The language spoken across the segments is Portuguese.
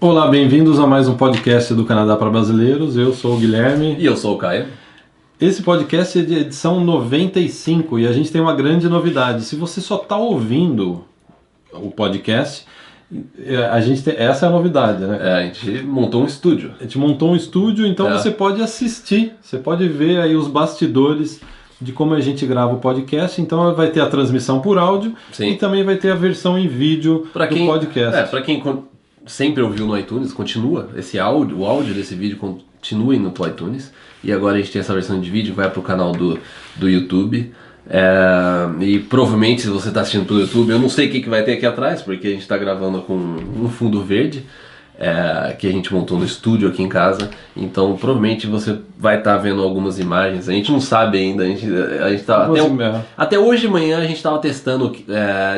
Olá, bem-vindos a mais um podcast do Canadá para Brasileiros. Eu sou o Guilherme. E eu sou o Caio. Esse podcast é de edição 95 e a gente tem uma grande novidade. Se você só está ouvindo o podcast, essa é a novidade, né? A gente montou um estúdio. A gente montou um estúdio, então você pode assistir, você pode ver aí os bastidores de como a gente grava o podcast. Então vai ter a transmissão por áudio. Sim. E também vai ter a versão em vídeo do podcast. Para quem sempre ouviu no iTunes, continua o áudio desse vídeo continua no iTunes, e agora a gente tem essa versão de vídeo, vai pro canal do YouTube, e provavelmente se você está assistindo pelo YouTube, eu não sei o que vai ter aqui atrás, porque a gente está gravando com um fundo verde, que a gente montou no estúdio aqui em casa, então provavelmente você vai estar vendo algumas imagens. A gente não sabe ainda, a gente tá, até hoje de manhã a gente estava testando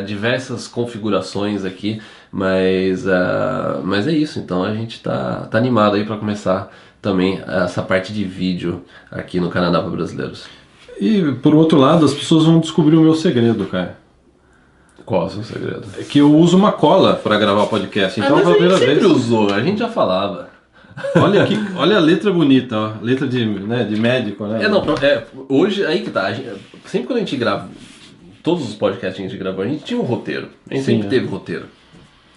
diversas configurações aqui, mas é isso. Então a gente tá animado aí para começar também essa parte de vídeo aqui no Canadá para Brasileiros. E por outro lado, as pessoas vão descobrir o meu segredo, cara. Qual é o seu segredo? É que eu uso uma cola para gravar o podcast. Então, mas a gente sempre usou, a gente já falava. Olha a letra bonita, ó. Letra de médico, né? Hoje, aí que tá. Sempre quando a gente grava, todos os podcasts que a gente gravou, a gente tinha um roteiro. A gente sempre teve roteiro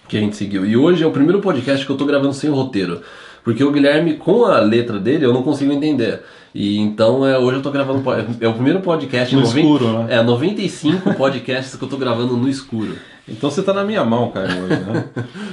que a gente seguiu. E hoje é o primeiro podcast que eu tô gravando sem roteiro. Porque o Guilherme, com a letra dele, eu não consigo entender. E então hoje eu tô gravando. É o primeiro podcast no escuro, né? 95 podcasts que eu tô gravando no escuro. Então você tá na minha mão, cara, hoje, né?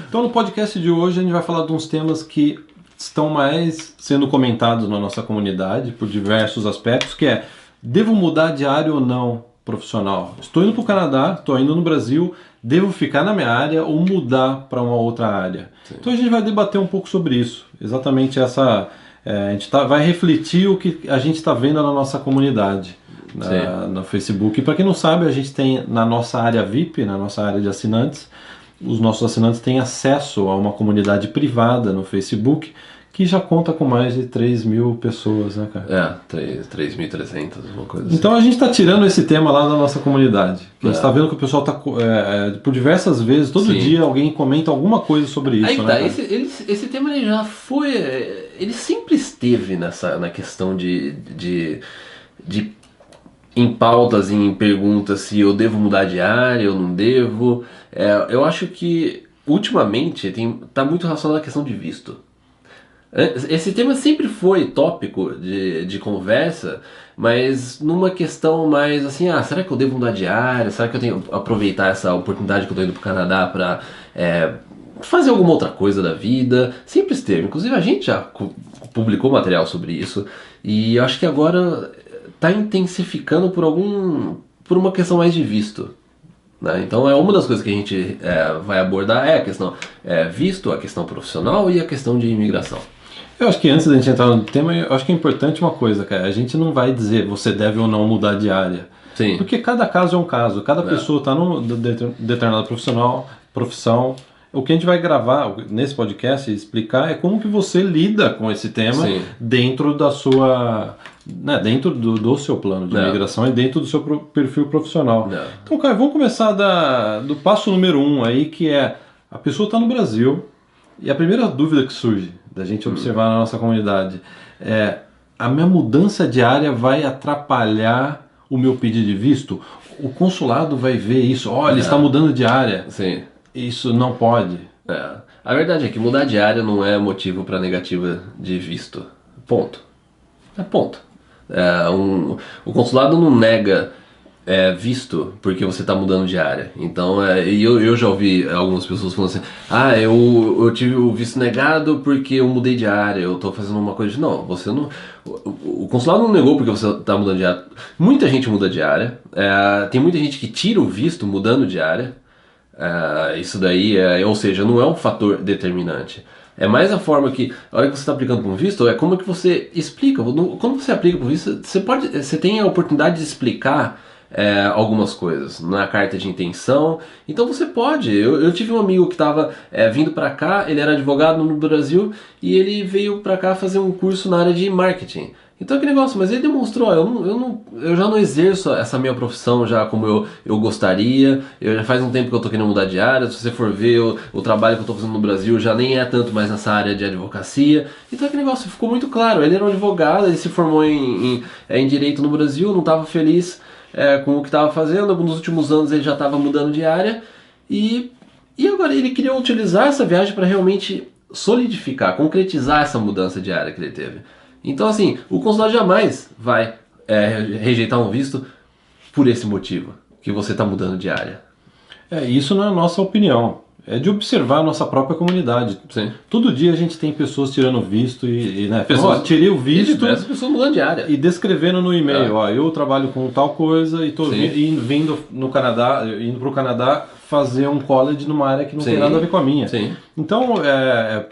Então no podcast de hoje a gente vai falar de uns temas que estão mais sendo comentados na nossa comunidade por diversos aspectos, que é: devo mudar de área ou não profissional? Estou indo pro Canadá, estou indo no Brasil, devo ficar na minha área ou mudar para uma outra área? Sim. Então a gente vai debater um pouco sobre isso, exatamente essa. A gente vai refletir o que a gente está vendo na nossa comunidade, no Facebook. E para quem não sabe, a gente tem na nossa área VIP, na nossa área de assinantes, os nossos assinantes têm acesso a uma comunidade privada no Facebook, que já conta com mais de 3 mil pessoas, né, cara? 3.300, uma coisa assim. Então a gente está tirando esse tema lá da nossa comunidade. A gente está vendo que o pessoal está, por diversas vezes, todo dia alguém comenta alguma coisa sobre isso. Aí né, esse tema ele já foi... Ele sempre esteve na questão de em pautas, em perguntas se eu devo mudar de área ou não devo. Eu acho que ultimamente está muito relacionado à questão de visto. Esse tema sempre foi tópico de conversa, mas numa questão mais assim, será que eu devo mudar de área? Será que eu tenho que aproveitar essa oportunidade que eu estou indo para o Canadá para fazer alguma outra coisa da vida? Sempre esteve. Inclusive a gente já publicou material sobre isso, e eu acho que agora está intensificando por uma questão mais de visto. Né? Então uma das coisas que a gente vai abordar a questão visto, a questão profissional e a questão de imigração. Eu acho que antes da gente entrar no tema, eu acho que é importante uma coisa, cara. A gente não vai dizer você deve ou não mudar de área. Sim. Porque cada caso é um caso. Cada pessoa está numa determinada profissão. O que a gente vai gravar nesse podcast e explicar é como que você lida com esse tema dentro da sua... dentro do seu plano de imigração e dentro do seu perfil profissional. Então, cara, vamos começar do passo número 1 aí, que é: a pessoa está no Brasil e a primeira dúvida que surge da gente observar na nossa comunidade é: a minha mudança de área vai atrapalhar o meu pedido de visto? O consulado vai ver isso, ele está mudando de área. Sim. Isso não pode. A verdade é que mudar de área não é motivo para negativa de visto. Ponto. Ponto. O consulado não nega visto porque você está mudando de área. Então, eu já ouvi algumas pessoas falando assim: eu tive o visto negado porque eu mudei de área, eu estou fazendo uma coisa. Não, você não... O consulado não negou porque você está mudando de área. Muita gente muda de área. Tem muita gente que tira o visto mudando de área. Isso daí, ou seja, não é um fator determinante. É mais a forma que, a hora que você está aplicando para um visto, é como que você explica. Quando você aplica para um visto, você tem a oportunidade de explicar algumas coisas na carta de intenção. Então você pode. Eu tive um amigo que estava vindo para cá, ele era advogado no Brasil e ele veio para cá fazer um curso na área de marketing. Então que negócio, mas ele demonstrou, eu já não exerço essa minha profissão já como eu gostaria, já faz um tempo que eu tô querendo mudar de área, se você for ver o trabalho que eu tô fazendo no Brasil já nem é tanto mais nessa área de advocacia, então que negócio, ficou muito claro, ele era um advogado, ele se formou em Direito no Brasil, não estava feliz com o que estava fazendo, nos últimos anos ele já estava mudando de área, e agora ele queria utilizar essa viagem para realmente solidificar, concretizar essa mudança de área que ele teve. Então, assim, o consulado jamais vai rejeitar um visto por esse motivo, que você está mudando de área. Isso não é a nossa opinião. É de observar a nossa própria comunidade. Sim. Todo dia a gente tem pessoas tirando visto né? Pessoas, tirei o visto e pessoas mudando de área. e descrevendo no e-mail, eu trabalho com tal coisa e estou vindo no Canadá, indo para o Canadá fazer um college numa área que não tem nada a ver com a minha. Sim. Então,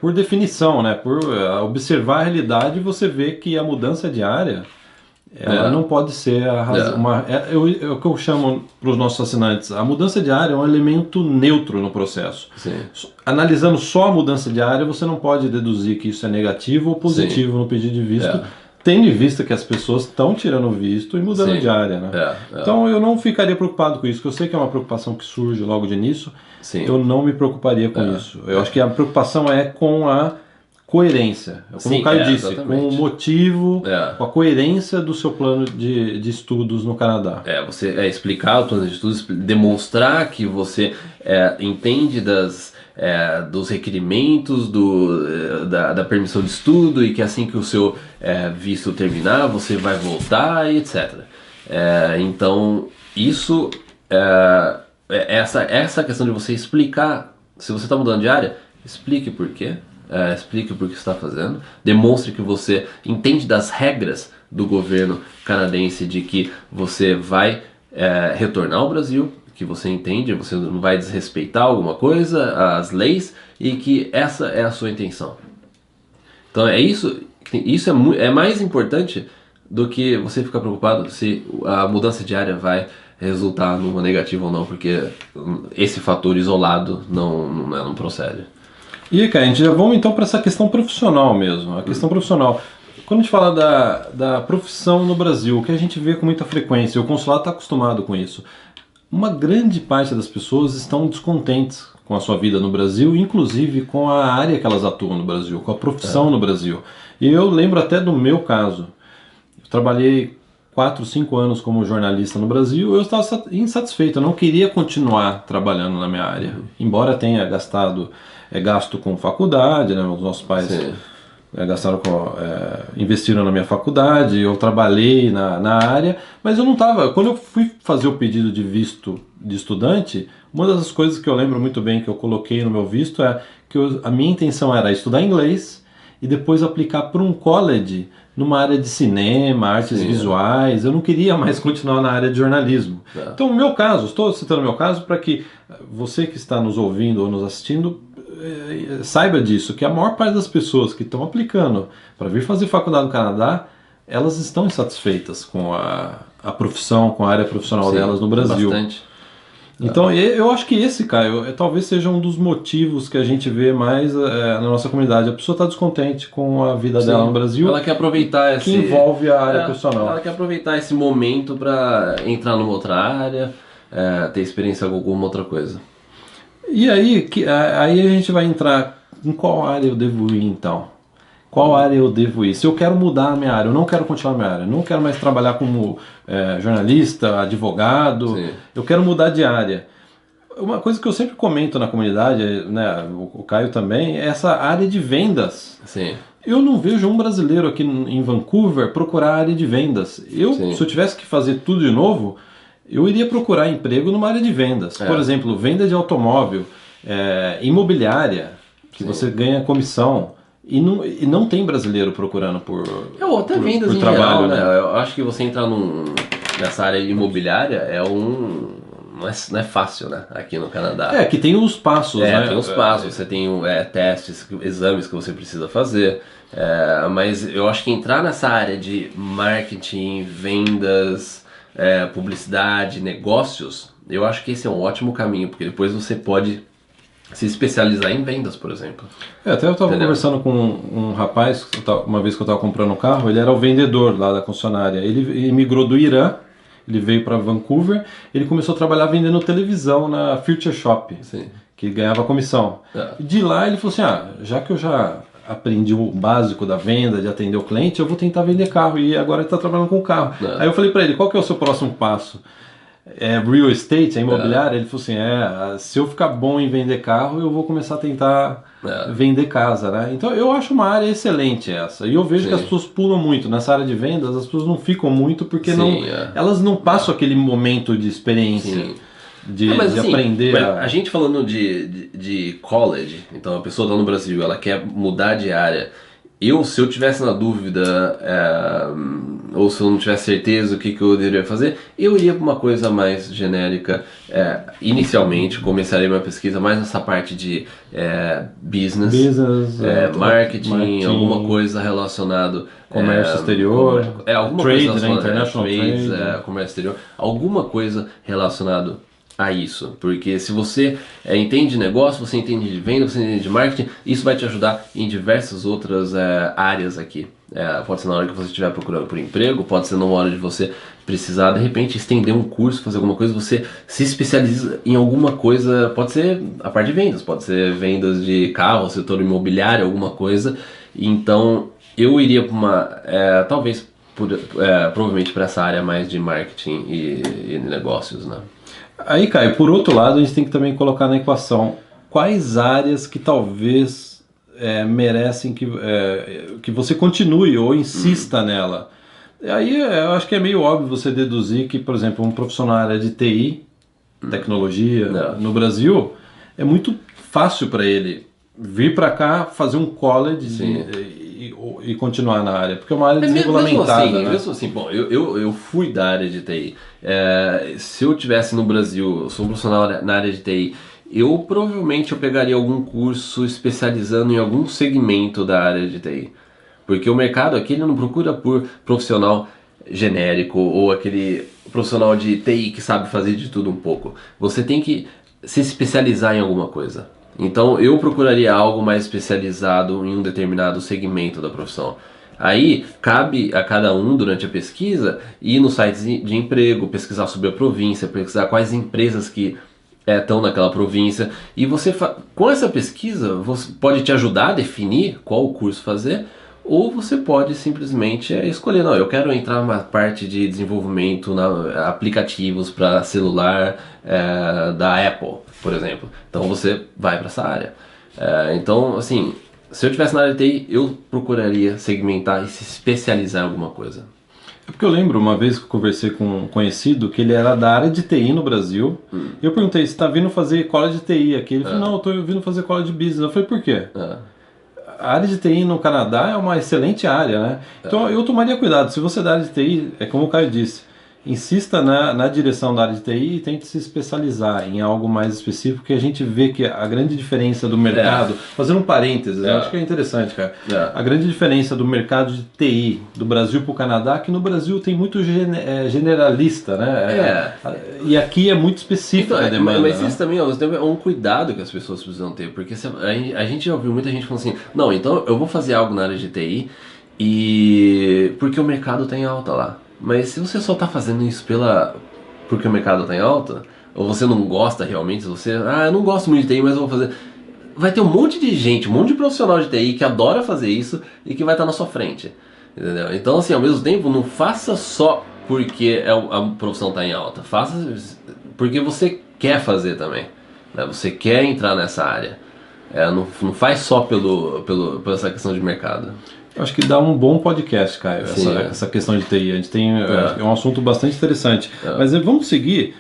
por definição, né? Por observar a realidade, você vê que a mudança de área ela não pode ser a razão. É o que eu chamo para os nossos assinantes: a mudança de área é um elemento neutro no processo. Sim. Analisando só a mudança de área, você não pode deduzir que isso é negativo ou positivo no pedido de visto, tendo em vista que as pessoas estão tirando visto e mudando de área. Né? Então eu não ficaria preocupado com isso, porque eu sei que é uma preocupação que surge logo de início. Eu não me preocuparia com isso. Eu acho que a preocupação é com a coerência, como o Caio disse, exatamente. com o motivo, com a coerência do seu plano de estudos no Canadá. Você explicar o plano de estudos, demonstrar que você entende dos requerimentos da permissão de estudo e que assim que o seu visto terminar, você vai voltar e etc. Então, isso, essa questão de você explicar, se você está mudando de área, explique por quê. Explique por que está fazendo, demonstre que você entende das regras do governo canadense de que você vai retornar ao Brasil, que você entende, você não vai desrespeitar alguma coisa, as leis, e que essa é a sua intenção. Então isso é mais importante do que você ficar preocupado se a mudança de área vai resultar numa negativa ou não, porque esse fator isolado não procede. E, cara, a gente já vamos então para essa questão profissional mesmo. A questão profissional. Quando a gente fala da profissão no Brasil, o que a gente vê com muita frequência, o consulado está acostumado com isso. Uma grande parte das pessoas estão descontentes com a sua vida no Brasil, inclusive com a área que elas atuam no Brasil, com a profissão no Brasil. E eu lembro até do meu caso. Eu trabalhei 4, 5 anos como jornalista no Brasil, eu estava insatisfeito, eu não queria continuar trabalhando na minha área. Embora tenha gasto com faculdade, né? Os nossos pais investiram na minha faculdade, eu trabalhei na área, mas eu não estava. Quando eu fui fazer o pedido de visto de estudante, uma das coisas que eu lembro muito bem que eu coloquei no meu visto é que a minha intenção era estudar inglês e depois aplicar para um college numa área de cinema, artes visuais. Eu não queria mais continuar na área de jornalismo. Então, no meu caso, estou citando o meu caso para que você que está nos ouvindo ou nos assistindo saiba disso, que a maior parte das pessoas que estão aplicando para vir fazer faculdade no Canadá, elas estão insatisfeitas com a profissão, com a área profissional delas no Brasil. Bastante. Então eu acho que esse, Caio, talvez seja um dos motivos que a gente vê mais na nossa comunidade. A pessoa está descontente com a vida dela no Brasil. Ela quer aproveitar que envolve a área profissional. Ela quer aproveitar esse momento para entrar numa outra área, ter experiência com alguma outra coisa. E aí a gente vai entrar em qual área eu devo ir então? Qual área eu devo ir? Se eu quero mudar a minha área, eu não quero continuar a minha área, não quero mais trabalhar como jornalista, advogado, eu quero mudar de área. Uma coisa que eu sempre comento na comunidade, né, o Caio também, é essa área de vendas. Sim. Eu não vejo um brasileiro aqui em Vancouver procurar a área de vendas. Se eu tivesse que fazer tudo de novo, eu iria procurar emprego numa área de vendas. Por exemplo, venda de automóvel, imobiliária, que você ganha comissão. E não tem brasileiro procurando por até vendas por em trabalho, geral, né? Eu acho que você entrar nessa área imobiliária não é fácil, né? Aqui no Canadá. Que tem os passos, né? Tem os passos, você tem testes, exames que você precisa fazer. Mas eu acho que entrar nessa área de marketing, vendas, publicidade, negócios, eu acho que esse é um ótimo caminho, porque depois você pode Se especializar em vendas, por exemplo. Até eu estava Entendeu? conversando com um rapaz, uma vez que eu estava comprando um carro, ele era o vendedor lá da concessionária. Ele migrou do Irã, ele veio para Vancouver, ele começou a trabalhar vendendo televisão na Future Shop, Sim. que ganhava comissão. De lá ele falou assim, já que eu já aprendi o básico da venda, de atender o cliente, eu vou tentar vender carro. E agora ele está trabalhando com carro. Aí eu falei para ele, qual que é o seu próximo passo? É real estate, é imobiliária? Ele falou assim, se eu ficar bom em vender carro, eu vou começar a tentar vender casa, né? Então eu acho uma área excelente essa. E eu vejo que as pessoas pulam muito. Nessa área de vendas, as pessoas não ficam muito porque elas não passam aquele momento de experiência. De assim, aprender a gente falando de college, então a pessoa está no Brasil, ela quer mudar de área. Se eu tivesse na dúvida, ou se eu não tivesse certeza do que eu deveria fazer, eu iria para uma coisa mais genérica. Inicialmente, começaria minha pesquisa mais nessa parte de business, marketing, alguma coisa relacionada comércio exterior, alguma trade, coisa né, international trade, comércio exterior, alguma coisa relacionada a isso, porque se você entende de negócio, você entende de venda, você entende de marketing, isso vai te ajudar em diversas outras áreas aqui. Pode ser na hora que você estiver procurando por emprego, pode ser na hora de você precisar de repente estender um curso, fazer alguma coisa, você se especializa em alguma coisa, pode ser a parte de vendas, pode ser vendas de carro, setor imobiliário, alguma coisa. Então eu iria para uma, talvez provavelmente para essa área mais de marketing e negócios, né? Aí, Caio, por outro lado, a gente tem que também colocar na equação quais áreas que talvez merecem que você continue ou insista nela. Aí eu acho que é meio óbvio você deduzir que, por exemplo, um profissional na área de TI, tecnologia, no Brasil, é muito fácil para ele vir para cá, fazer um college e continuar na área, porque é uma área desregulamentada. Mesmo assim, bom, eu fui da área de TI. Se eu tivesse no Brasil, eu sou um profissional na área de TI, eu provavelmente pegaria algum curso especializando em algum segmento da área de TI. Porque o mercado aqui ele não procura por profissional genérico ou aquele profissional de TI que sabe fazer de tudo um pouco. Você tem que se especializar em alguma coisa. Então eu procuraria algo mais especializado em um determinado segmento da profissão. Aí cabe a cada um durante a pesquisa ir nos sites de emprego, pesquisar sobre a província, pesquisar quais empresas que estão naquela província. E você com essa pesquisa você pode te ajudar a definir qual curso fazer, ou você pode simplesmente escolher, não, eu quero entrar numa parte de desenvolvimento, aplicativos para celular da Apple, por exemplo. Então você vai para essa área. Então, assim, se eu estivesse na área de TI, eu procuraria segmentar e se especializar em alguma coisa. É porque eu lembro uma vez que eu conversei com um conhecido que ele era da área de TI no Brasil. E eu perguntei, você está vindo fazer college de TI aqui? Ele falou, não, eu estou vindo fazer college de business. Eu falei, por quê? A área de TI no Canadá é uma excelente área, né? Então eu tomaria cuidado. Se você é da área de TI, é como o Caio disse, insista na direção da área de TI e tente se especializar em algo mais específico, que a gente vê que a grande diferença do mercado... Fazendo um parênteses, eu acho que é interessante, cara. A grande diferença do mercado de TI do Brasil para o Canadá é que no Brasil tem muito generalista, né? E aqui é muito específico a demanda. Mas isso também é um cuidado que as pessoas precisam ter, porque a gente já ouviu muita gente falando assim, não, então eu vou fazer algo na área de TI porque o mercado está em alta lá. Mas se você só está fazendo isso porque o mercado está em alta, ou você não gosta realmente, eu não gosto muito de TI, mas eu vou fazer... Vai ter um monte de gente, um monte de profissional de TI que adora fazer isso e que vai estar na sua frente, entendeu? Então, assim, ao mesmo tempo, não faça só porque a profissão está em alta, faça porque você quer fazer também, né? Você quer entrar nessa área, não faz só por essa questão de mercado. Eu acho que dá um bom podcast, Caio, essa questão de TI. A gente tem é um assunto bastante interessante. Mas vamos seguir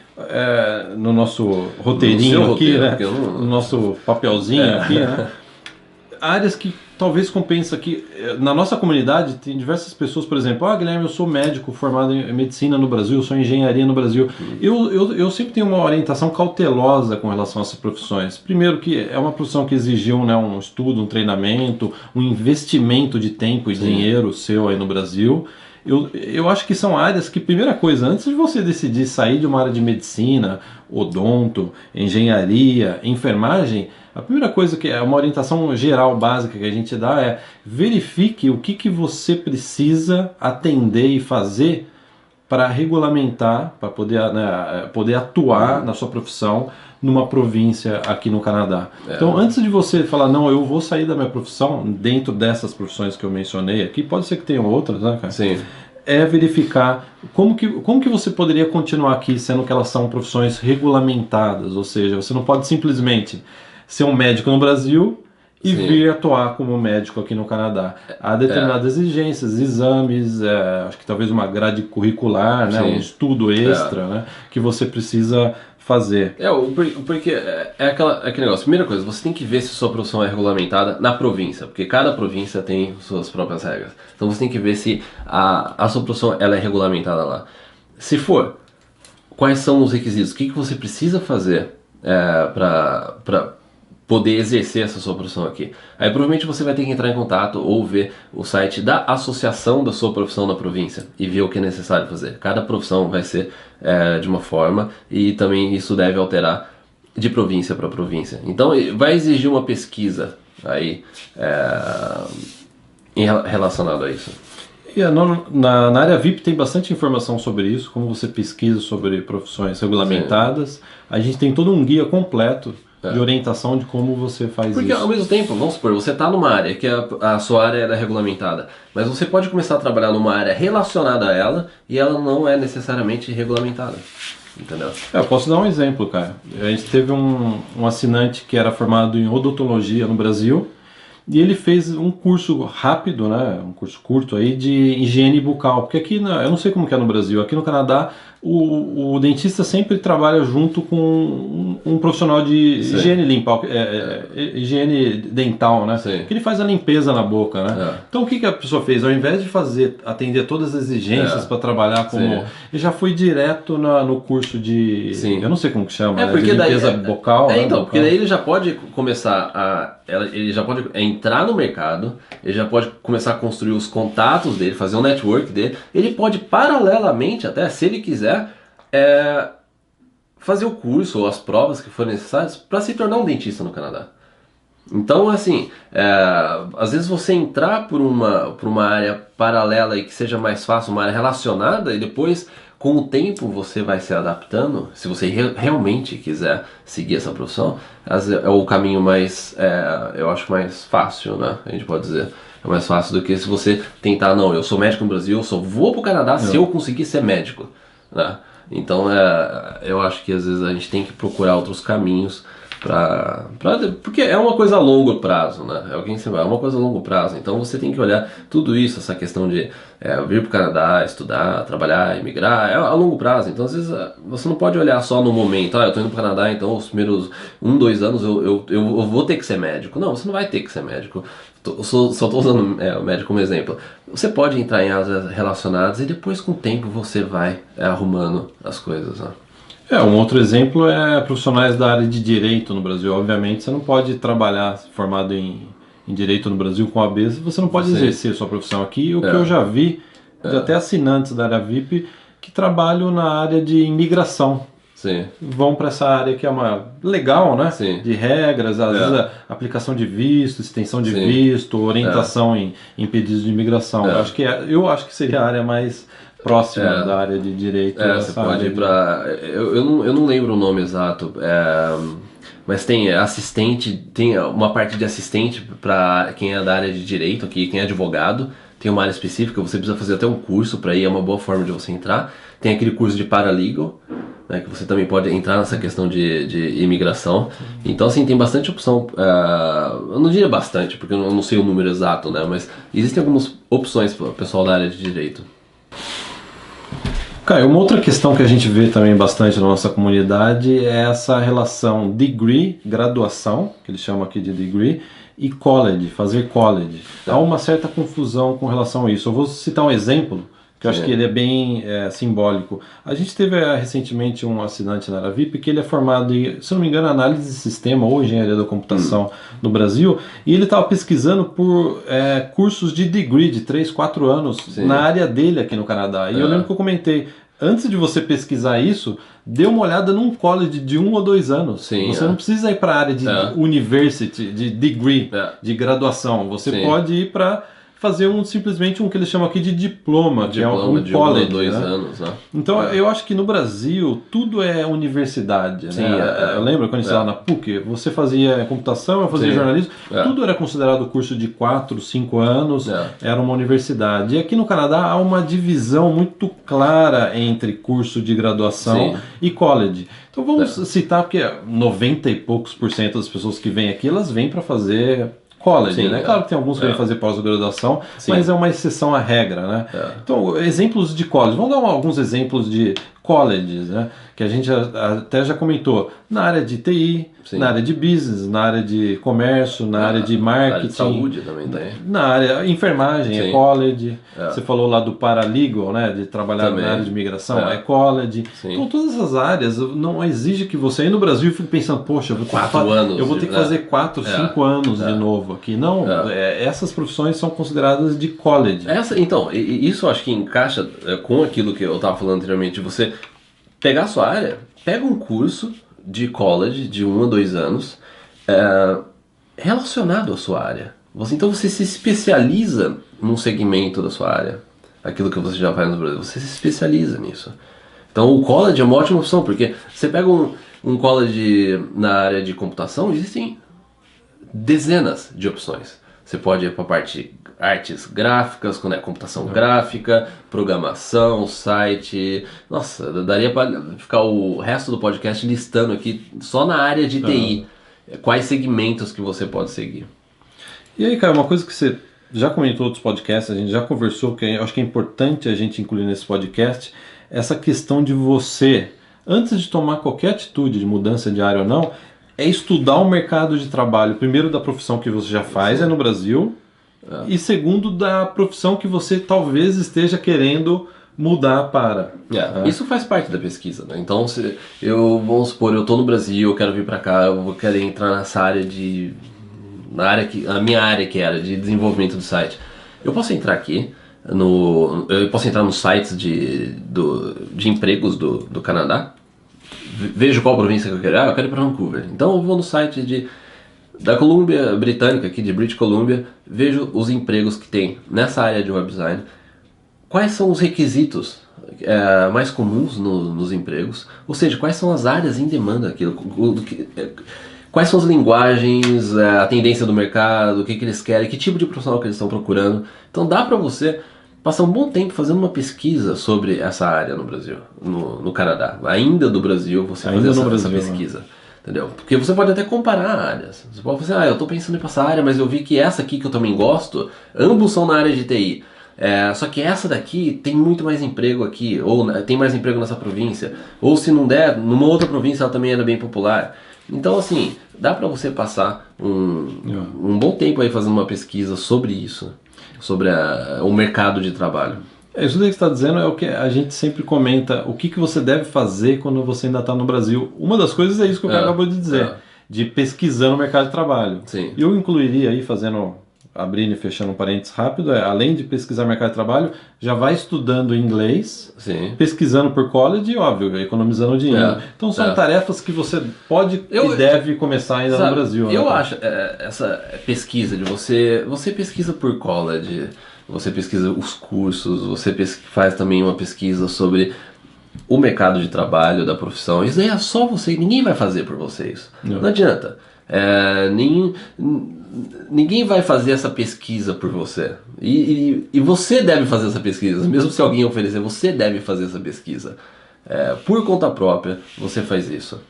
no nosso roteirinho aqui, né? No nosso papelzinho aqui, né? Áreas que talvez compensa aqui. Na nossa comunidade tem diversas pessoas, por exemplo, Guilherme, eu sou médico formado em medicina no Brasil, eu sou em engenharia no Brasil. Eu sempre tenho uma orientação cautelosa com relação a essas profissões. Primeiro que é uma profissão que exigiu, né, um estudo, um treinamento, um investimento de tempo e dinheiro seu aí no Brasil. eu acho que são áreas que, primeira coisa, antes de você decidir sair de uma área de medicina, odonto, engenharia, enfermagem, a primeira coisa que é uma orientação geral básica que a gente dá é verifique o que você precisa atender e fazer para regulamentar, para poder, né, poder atuar na sua profissão numa província aqui no Canadá. Então, antes de você falar, não, eu vou sair da minha profissão, dentro dessas profissões que eu mencionei aqui, pode ser que tenham outras, né, cara? Sim. É verificar como que você poderia continuar aqui, sendo que elas são profissões regulamentadas, ou seja, você não pode simplesmente ser um médico no Brasil e Sim. vir atuar como médico aqui no Canadá. Há determinadas exigências, exames, acho que talvez uma grade curricular, né, um estudo extra, né, que você precisa fazer. Porque é aquele negócio. Primeira coisa, você tem que ver se sua profissão é regulamentada na província, porque cada província tem suas próprias regras. Então você tem que ver se a sua profissão ela é regulamentada lá. Se for, quais são os requisitos? O que você precisa fazer para poder exercer essa sua profissão aqui? Aí provavelmente você vai ter que entrar em contato ou ver o site da associação da sua profissão na província e ver o que é necessário fazer. Cada profissão vai ser de uma forma e também isso deve alterar de província para província. Então vai exigir uma pesquisa aí relacionada a isso. E na área VIP tem bastante informação sobre isso, como você pesquisa sobre profissões regulamentadas. A gente tem todo um guia completo de orientação de como você faz isso. Porque ao mesmo tempo, vamos supor, você está numa área que a sua área é regulamentada, mas você pode começar a trabalhar numa área relacionada a ela e ela não é necessariamente regulamentada. Entendeu? Eu posso dar um exemplo, cara. A gente teve um assinante que era formado em odontologia no Brasil e ele fez um curso rápido, né, um curso curto aí de higiene bucal, porque aqui, eu não sei como que é no Brasil, aqui no Canadá o dentista sempre trabalha junto com um profissional de higiene limpa, higiene dental, né? Sim. Que ele faz a limpeza na boca, né? Então o que a pessoa fez? Ao invés de atender todas as exigências para trabalhar como... Ele já foi direto no curso de... Eu não sei como que chama, porque de limpeza bucal. Então, bucal. porque daí ele já pode começar ele já pode entrar no mercado, ele já pode começar a construir os contatos dele, fazer um network dele, ele pode paralelamente, até se ele quiser, fazer o curso ou as provas que forem necessárias para se tornar um dentista no Canadá. Então, assim, às vezes você entrar por uma área paralela e que seja mais fácil, uma área relacionada, e depois, com o tempo, você vai se adaptando. Se você realmente quiser seguir essa profissão, é o caminho mais, eu acho, mais fácil, né? A gente pode dizer. É mais fácil do que se você tentar, não, eu sou médico no Brasil, eu só vou pro Canadá se eu conseguir ser médico, né? Então, eu acho que às vezes a gente tem que procurar outros caminhos porque é uma coisa a longo prazo, né? É uma coisa a longo prazo. Então você tem que olhar tudo isso, essa questão de vir para o Canadá, estudar, trabalhar, emigrar, é a longo prazo. Então às vezes você não pode olhar só no momento, eu estou indo para o Canadá, então os primeiros 2 anos eu vou ter que ser médico. Não, você não vai ter que ser médico. Só estou usando o médico como exemplo. Você pode entrar em áreas relacionadas e depois com o tempo você vai arrumando as coisas, né? Um outro exemplo é profissionais da área de direito no Brasil. Obviamente você não pode trabalhar formado em direito no Brasil com AB, você não pode exercer sua profissão aqui. O que eu já vi, de até assinantes da área VIP, que trabalham na área de imigração. Sim. Vão para essa área que é uma legal, né? Sim. De regras, às vezes a aplicação de visto, extensão de visto, orientação em pedidos de imigração. Eu acho que seria a área mais próxima da área de direito. Você pode ir para... Eu não lembro o nome exato, mas tem assistente, tem uma parte de assistente para quem é da área de direito aqui, quem é advogado, tem uma área específica, você precisa fazer até um curso para ir, é uma boa forma de você entrar. Tem aquele curso de paralegal, né, que você também pode entrar nessa questão de imigração. Então, assim, tem bastante opção. Eu não diria bastante, porque eu não sei o número exato, né, mas existem algumas opções para o pessoal da área de direito. Cara, uma outra questão que a gente vê também bastante na nossa comunidade é essa relação degree, graduação, que eles chamam aqui de degree, e college, fazer college. Há uma certa confusão com relação a isso. Eu vou citar um exemplo que eu acho que ele é bem simbólico. A gente teve recentemente um assinante na Aravip que ele é formado em, se não me engano, análise de sistema ou engenharia da computação no Brasil, e ele estava pesquisando por cursos de degree de 3, 4 anos na área dele aqui no Canadá. E eu lembro que eu comentei, antes de você pesquisar isso, dê uma olhada num college de 1 ou 2 anos. Sim, você não precisa ir para a área de university, de degree, de graduação. Você pode ir para fazer simplesmente um que eles chamam aqui de diploma, que é um de college. 1 ou 2 anos, né? Então eu acho que no Brasil tudo é universidade. Sim, né? Eu lembro quando eu estava na PUC, você fazia computação, eu fazia jornalismo, tudo era considerado curso de 4, 5 anos, era uma universidade. E aqui no Canadá há uma divisão muito clara entre curso de graduação e college. Então vamos citar, porque 90 e poucos por cento das pessoas que vêm aqui, elas vêm para fazer college, né? Claro que tem alguns que vêm fazer pós-graduação, mas é uma exceção à regra, né? Então, exemplos de college. Vamos dar alguns exemplos de colleges, né? Que a gente até já comentou. Na área de TI, na área de business, na área de comércio, na área de marketing. Na área de saúde também tem. Na área enfermagem, é college. Você falou lá do paralegal, né? De trabalhar na área de imigração, é college. Então, todas essas áreas não exige que você aí no Brasil fique pensando, poxa, eu vou ter que fazer 4, 5 anos de novo aqui. Não, essas profissões são consideradas de college. Então, isso eu acho que encaixa com aquilo que eu estava falando anteriormente, de você pegar a sua área, pega um curso de college de 1 a 2 anos relacionado à sua área. Então você se especializa num segmento da sua área, aquilo que você já faz no Brasil, você se especializa nisso. Então o college é uma ótima opção, porque você pega um college na área de computação, existem dezenas de opções. Você pode ir para a parte artes gráficas, quando é computação gráfica, programação, site. Nossa, daria para ficar o resto do podcast listando aqui só na área de TI. Quais segmentos que você pode seguir. E aí, cara, uma coisa que você já comentou em outros podcasts, a gente já conversou, que eu acho que é importante a gente incluir nesse podcast, essa questão de você, antes de tomar qualquer atitude de mudança de área ou não, é estudar o mercado de trabalho, primeiro da profissão que você já faz no Brasil, e segundo da profissão que você talvez esteja querendo mudar para. Isso faz parte da pesquisa, né? Então, vamos supor, eu estou no Brasil, eu quero vir para cá, eu vou querer entrar nessa área a minha área que era de desenvolvimento do site. Eu posso entrar aqui, eu posso entrar nos sites de empregos do Canadá, vejo qual província que eu quero. Eu quero ir para Vancouver. Então eu vou no site da Colômbia Britânica, aqui de British Columbia, vejo os empregos que tem nessa área de web design, quais são os requisitos mais comuns nos empregos, ou seja, quais são as áreas em demanda, quais são as linguagens, a tendência do mercado, o que eles querem, que tipo de profissional que eles estão procurando. Então dá para você passar um bom tempo fazendo uma pesquisa sobre essa área no Brasil, no Canadá. Ainda do Brasil, você fazer essa pesquisa. Né? Entendeu? Porque você pode até comparar áreas. Você pode falar assim, eu estou pensando em passar área, mas eu vi que essa aqui que eu também gosto, ambos são na área de TI. Só que essa daqui tem muito mais emprego aqui, ou tem mais emprego nessa província. Ou se não der, numa outra província ela também era bem popular. Então assim, dá para você passar um bom tempo aí fazendo uma pesquisa sobre isso. Sobre o mercado de trabalho. Isso daí que você está dizendo é o que a gente sempre comenta, o que você deve fazer quando você ainda está no Brasil. Uma das coisas é isso que o cara acabou de dizer, de pesquisar no mercado de trabalho. Sim. E eu incluiria aí, abrindo e fechando um parênteses rápido, além de pesquisar o mercado de trabalho, já vai estudando inglês, pesquisando por college e, óbvio, economizando dinheiro. Então são tarefas que você pode e deve começar ainda no Brasil. Eu acho essa pesquisa de você pesquisa por college, você pesquisa os cursos, você faz também uma pesquisa sobre o mercado de trabalho da profissão. Isso daí é só você, ninguém vai fazer por vocês. Não adianta. Ninguém vai fazer essa pesquisa por você. E você deve fazer essa pesquisa. Mesmo se alguém oferecer, você deve fazer essa pesquisa. Por conta própria, você faz isso.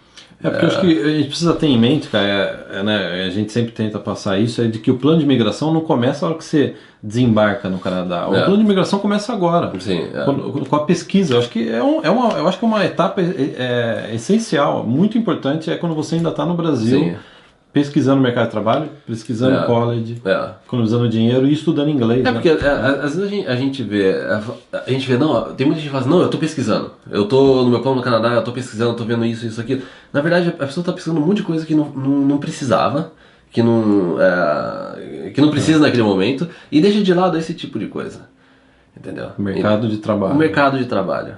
Porque eu acho que a gente precisa ter em mente, cara, né, a gente sempre tenta passar isso, é de que o plano de imigração não começa na hora que você desembarca no Canadá. O plano de imigração começa agora. Sim, com a pesquisa. Eu acho que eu acho que é uma etapa essencial, muito importante, é quando você ainda está no Brasil. Sim. pesquisando o mercado de trabalho, pesquisando college, economizando dinheiro e estudando inglês. Porque às vezes a gente vê, não, tem muita gente que fala assim, não, eu tô pesquisando, eu tô no meu plano no Canadá, eu tô pesquisando, eu tô vendo isso, aquilo. Na verdade, a pessoa tá pesquisando um monte de coisa que não precisava, que não precisa naquele momento, e deixa de lado esse tipo de coisa. Entendeu? O mercado de trabalho. O mercado de trabalho.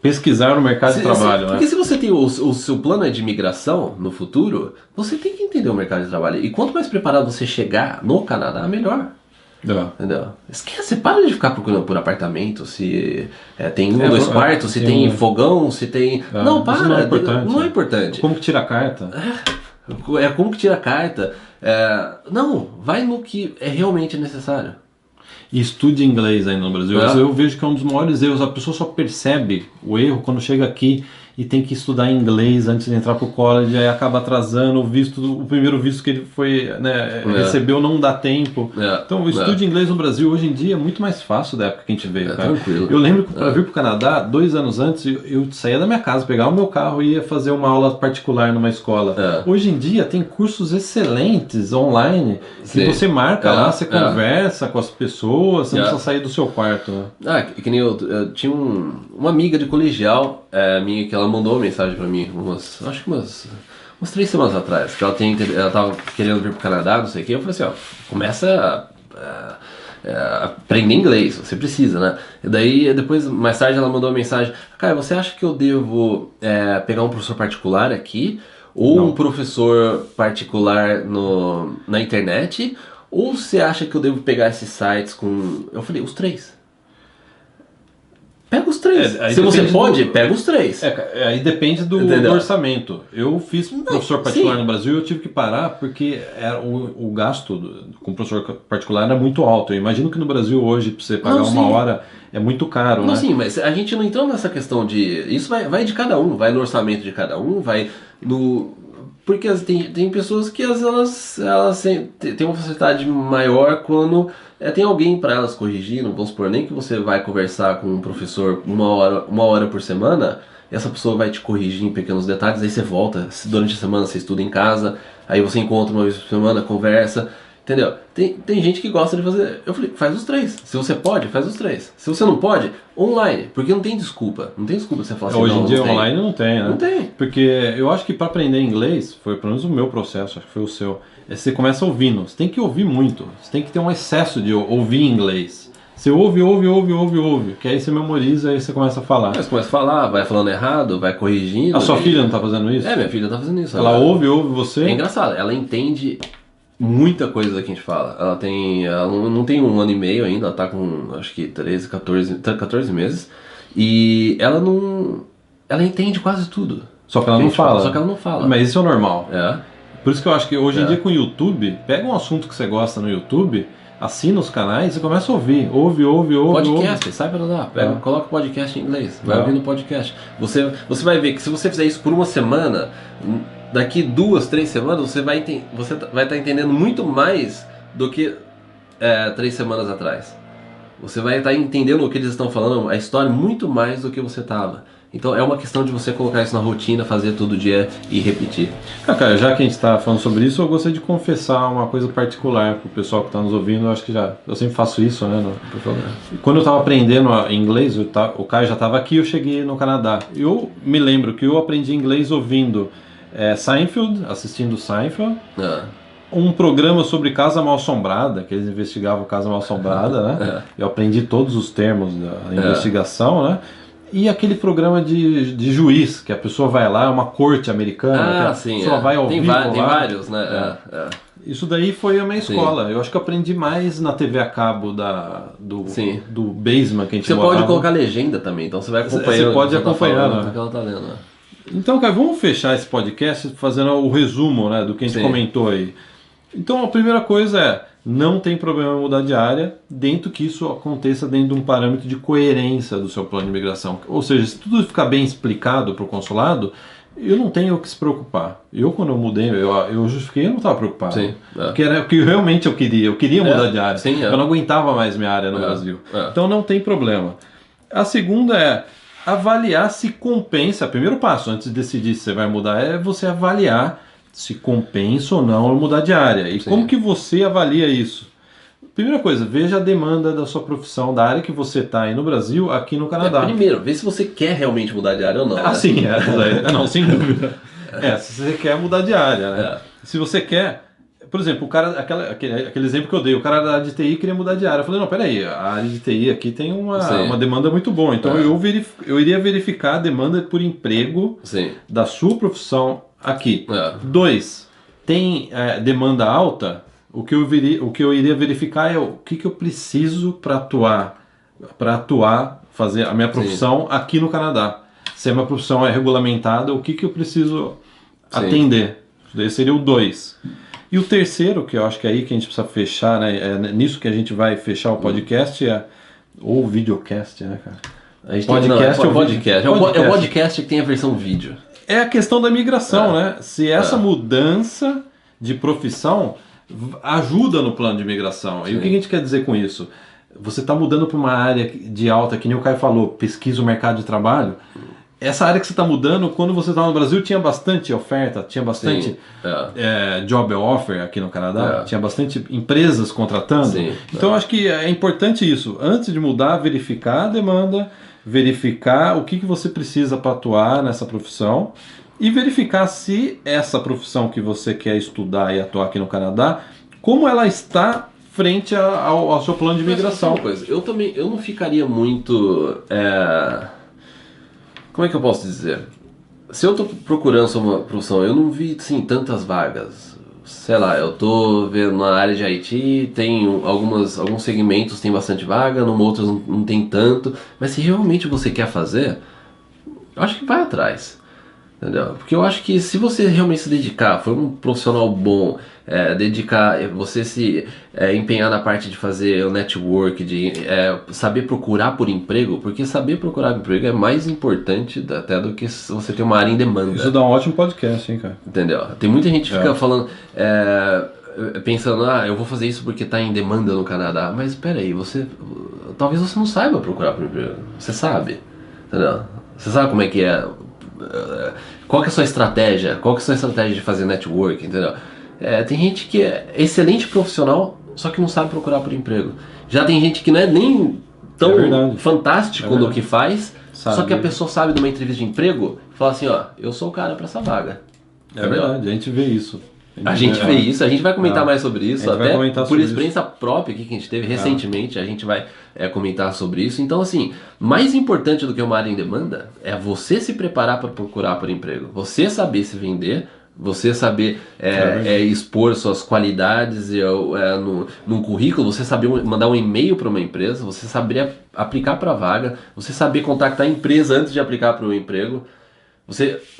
Pesquisar no mercado de trabalho, né? Porque se você tem o seu plano de imigração no futuro, você tem que entender o mercado de trabalho. E quanto mais preparado você chegar no Canadá, melhor. Entendeu? Esquece, para de ficar procurando por apartamento, se tem 1, 2 quartos, se tem fogão, se tem... Não, para, não é importante. Não é importante. Como que tira a carta? Como que tira a carta. Não, vai no que é realmente necessário. E estude inglês ainda no Brasil. Eu vejo que é um dos maiores erros. A pessoa só percebe o erro quando chega aqui e tem que estudar inglês antes de entrar pro college, aí acaba atrasando o primeiro visto que ele foi, recebeu não dá tempo. Então o estudo de inglês no Brasil hoje em dia é muito mais fácil da época que a gente veio, cara. Tranquilo. Eu lembro que para vir pro Canadá, 2 anos antes, eu saía da minha casa, pegava o meu carro e ia fazer uma aula particular numa escola. Hoje em dia tem cursos excelentes online que você marca lá, você conversa com as pessoas, você não precisa sair do seu quarto. Que nem eu tinha uma amiga de colegial minha que ela mandou uma mensagem pra mim acho que umas 3 semanas atrás, que ela tava querendo vir pro Canadá, não sei o que. Eu falei assim, começa a aprender inglês, você precisa, né? E daí, depois, mais tarde, ela mandou uma mensagem: cara, você acha que eu devo pegar um professor particular aqui, ou um professor particular na internet, ou você acha que eu devo pegar esses sites com... Eu falei, os 3. Pega os 3. Se você pode, pega os 3. Aí depende do orçamento. Eu fiz professor particular no Brasil e eu tive que parar porque o gasto com professor particular era muito alto. Eu imagino que no Brasil hoje, para você pagar uma hora, é muito caro. Não, sim, mas a gente não entrou nessa questão de... Isso vai de cada um, vai no orçamento de cada um, vai no... Porque tem pessoas que elas têm uma facilidade maior quando tem alguém para elas corrigir. Não vamos supor nem que você vai conversar com um professor uma hora por semana, e essa pessoa vai te corrigir em pequenos detalhes, aí você volta, durante a semana você estuda em casa, aí você encontra uma vez por semana, conversa, entendeu? Tem gente que gosta de fazer... Eu falei, faz os 3. Se você pode, faz os 3. Se você não pode, online. Porque não tem desculpa. Não tem desculpa você falar assim, hoje em dia online não tem, né? Não tem. Porque eu acho que para aprender inglês, foi pelo menos o meu processo, acho que foi o seu, você começa ouvindo. Você tem que ouvir muito. Você tem que ter um excesso de ouvir inglês. Você ouve, que aí você memoriza e você começa a falar. Você começa a falar, vai falando errado, vai corrigindo. A sua filha não tá fazendo isso? Minha filha tá fazendo isso. Ela ouve você? É engraçado, ela entende muita coisa que a gente fala. Ela não tem 1 ano e meio ainda, ela tá com acho que 14 meses. E ela entende quase tudo. Só que ela não fala. Só que ela não fala. Mas isso é normal. Por isso que eu acho que hoje em dia com o YouTube, pega um assunto que você gosta no YouTube, assina os canais e começa a ouvir. Ouve. Podcast, sai pra lá. Coloca o podcast em inglês. Vai ouvindo o podcast. Você vai ver que se você fizer isso por uma semana, daqui 2, 3 semanas, você vai estar entendendo muito mais do que 3 semanas atrás. Você vai estar entendendo o que eles estão falando, a história, muito mais do que você estava. Então é uma questão de você colocar isso na rotina, fazer todo dia e repetir. Cara, já que a gente está falando sobre isso, eu gostaria de confessar uma coisa particular para o pessoal que está nos ouvindo. Eu sempre faço isso, né? Por favor. Quando eu estava aprendendo inglês, o Caio já estava aqui, eu cheguei no Canadá. Eu me lembro que eu aprendi inglês ouvindo Seinfeld, assistindo Seinfeld. Um programa sobre Casa Mal Assombrada, que eles investigavam Casa Mal Assombrada, né? Eu aprendi todos os termos da investigação, né? E aquele programa de juiz, que a pessoa vai lá, é uma corte americana, a pessoa vai ao vivo lá. Tem vários, né? Isso daí foi a minha escola. Eu acho que eu aprendi mais na TV a cabo do Basement que a gente Você pode colocar legenda também, então você vai acompanhando. Você pode acompanhar, né? Que ela tá lendo, né? Então, cara, vamos fechar esse podcast fazendo o resumo, né, do que a gente comentou aí. Então, a primeira coisa não tem problema mudar de área, dentro que isso aconteça dentro de um parâmetro de coerência do seu plano de imigração. Ou seja, se tudo ficar bem explicado para o consulado, eu não tenho o que se preocupar. Quando eu mudei, eu justifiquei, eu não estava preocupado. Porque era o que realmente eu queria. Eu queria mudar de área. Eu não aguentava mais minha área no Brasil. Então, não tem problema. A segunda é avaliar se compensa. Primeiro passo, antes de decidir se você vai mudar, é você avaliar se compensa ou não eu mudar de área. E Sim. como que você avalia isso? Primeira coisa, veja a demanda da sua profissão, da área que você está aí no Brasil, aqui no Canadá. Primeiro, vê se você quer realmente mudar de área ou não. Ah, né? sim, não, sem dúvida. Se você quer mudar de área, né? Se você quer, por exemplo, o cara, aquele exemplo que eu dei, o cara da área de TI queria mudar de área. Eu falei, não, peraí, a área de TI aqui tem uma demanda muito boa, então eu iria verificar a demanda por emprego da sua profissão aqui. 2, tem demanda alta? O que eu iria verificar é o que eu preciso para atuar, fazer a minha profissão aqui no Canadá. Se a minha profissão é regulamentada, o que eu preciso atender? Esse seria o 2. E o terceiro, que eu acho que é aí que a gente precisa fechar, né? É nisso que a gente vai fechar o podcast, ou o videocast, né, cara? É o podcast. É o podcast que tem a versão vídeo. É a questão da migração, né? Se essa mudança de profissão ajuda no plano de migração. E o que a gente quer dizer com isso? Você está mudando para uma área de alta, que nem o Caio falou, pesquisa o mercado de trabalho. Essa área que você está mudando, quando você estava no Brasil, tinha bastante oferta, tinha bastante job offer aqui no Canadá, tinha bastante empresas contratando. Então eu acho que é importante isso. Antes de mudar, verificar a demanda, verificar o que você precisa para atuar nessa profissão e verificar se essa profissão que você quer estudar e atuar aqui no Canadá, como ela está frente ao seu plano de migração. Eu não ficaria muito... Como é que eu posso dizer? Se eu estou procurando uma profissão, eu não vi assim, tantas vagas. Sei lá, eu estou vendo na área de IT, tem alguns segmentos tem bastante vaga, em outros não tem tanto. Mas se realmente você quer fazer, eu acho que vai atrás. Entendeu? Porque eu acho que se você realmente se dedicar, for um profissional bom, você se empenhar na parte de fazer o network, de saber procurar por emprego, porque saber procurar por emprego é mais importante até do que você ter uma área em demanda. Isso dá um ótimo podcast, hein, cara? Entendeu? Tem muita gente que fica falando, pensando, eu vou fazer isso porque está em demanda no Canadá, mas espera aí, talvez você não saiba procurar por emprego, você sabe, entendeu? Você sabe como é que é. Qual que é a sua estratégia? Qual que é a sua estratégia de fazer network, entendeu? Tem gente que é excelente profissional, só que não sabe procurar por emprego. Já tem gente que não é nem tão fantástico no que faz, só que a pessoa sabe de uma entrevista de emprego e fala assim, eu sou o cara para essa vaga. É verdade, a gente vê isso. A gente vê isso, a gente vai comentar mais sobre isso, até por experiência própria que a gente teve recentemente, a gente vai comentar sobre isso. Então, assim, mais importante do que uma área em demanda é você se preparar para procurar por emprego, você saber se vender, você saber expor suas qualidades num currículo, você saber mandar um e-mail para uma empresa, você saber aplicar para a vaga, você saber contactar a empresa antes de aplicar para o emprego.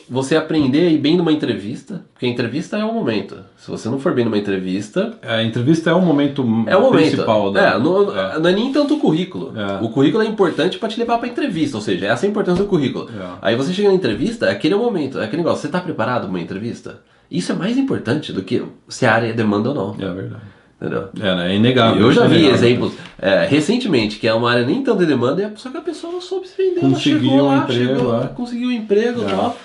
Você aprender a ir bem numa entrevista, porque a entrevista é o momento. Se você não for bem numa entrevista... A entrevista é o momento principal. Não é nem tanto o currículo. O currículo é importante para te levar para a entrevista, ou seja, essa é a importância do currículo. Aí você chega na entrevista, aquele é o momento, é aquele negócio, você está preparado para uma entrevista? Isso é mais importante do que se a área demanda ou não. É verdade. Entendeu? É inegável. Eu já vi exemplos recentemente que é uma área nem tanto de demanda, só que a pessoa não soube se vender. Conseguiu conseguiu um emprego e tal.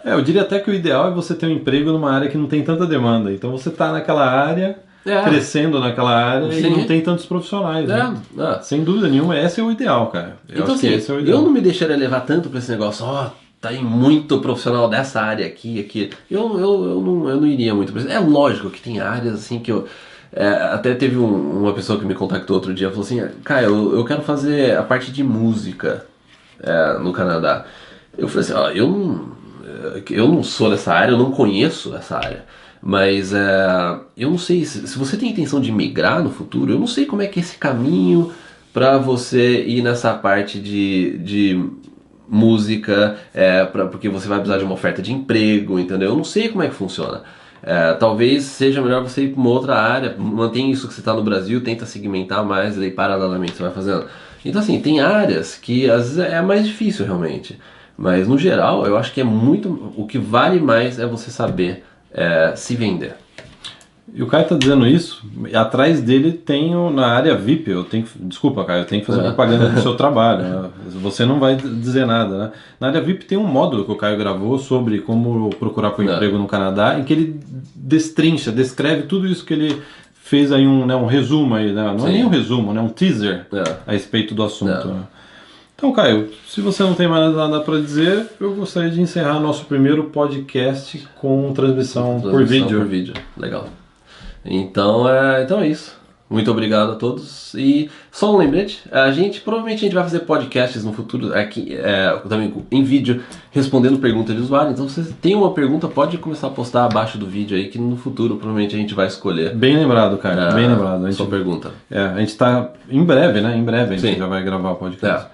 Eu diria até que o ideal é você ter um emprego numa área que não tem tanta demanda. Então você está naquela área, crescendo naquela área e não tem tantos profissionais. Né? Sem dúvida nenhuma, esse é o ideal, cara. Então assim, esse é o ideal. Eu não me deixaria levar tanto para esse negócio, tá aí muito profissional dessa área aqui. Eu não iria muito para isso. É lógico que tem áreas assim que eu... até teve uma pessoa que me contactou outro dia, falou assim, Caio, eu quero fazer a parte de música no Canadá. Eu falei assim, eu não sou dessa área, eu não conheço essa área, mas eu não sei, se você tem intenção de migrar no futuro, eu não sei como é que é esse caminho para você ir nessa parte de música, porque você vai precisar de uma oferta de emprego, entendeu? Eu não sei como é que funciona. Talvez seja melhor você ir para uma outra área, mantém isso que você está no Brasil, tenta segmentar mais, e daí paralelamente você vai fazendo. Então assim, tem áreas que às vezes é mais difícil realmente, mas no geral eu acho que o que vale mais é você saber se vender. E o Caio tá dizendo isso, e atrás dele tem na área VIP, desculpa, Caio, eu tenho que fazer propaganda do seu trabalho, né? Você não vai dizer nada, né? Na área VIP tem um módulo que o Caio gravou sobre como procurar por emprego no Canadá, em que ele descreve tudo isso que ele fez aí um resumo aí, né? Não é nem um resumo, né? Um teaser a respeito do assunto. Né? Então, Caio, se você não tem mais nada para dizer, eu gostaria de encerrar nosso primeiro podcast com transmissão por vídeo. Legal. Então é isso. Muito obrigado a todos. E só um lembrete, provavelmente a gente vai fazer podcasts no futuro aqui, também em vídeo, respondendo perguntas de usuário. Então se você tem uma pergunta, pode começar a postar abaixo do vídeo aí, que no futuro provavelmente a gente vai escolher. Bem lembrado, cara, bem lembrado. A sua pergunta. A gente tá em breve, né? Em breve a gente já vai gravar o podcast.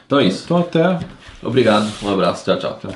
Então é isso. Então até. Obrigado, um abraço, tchau. Tchau.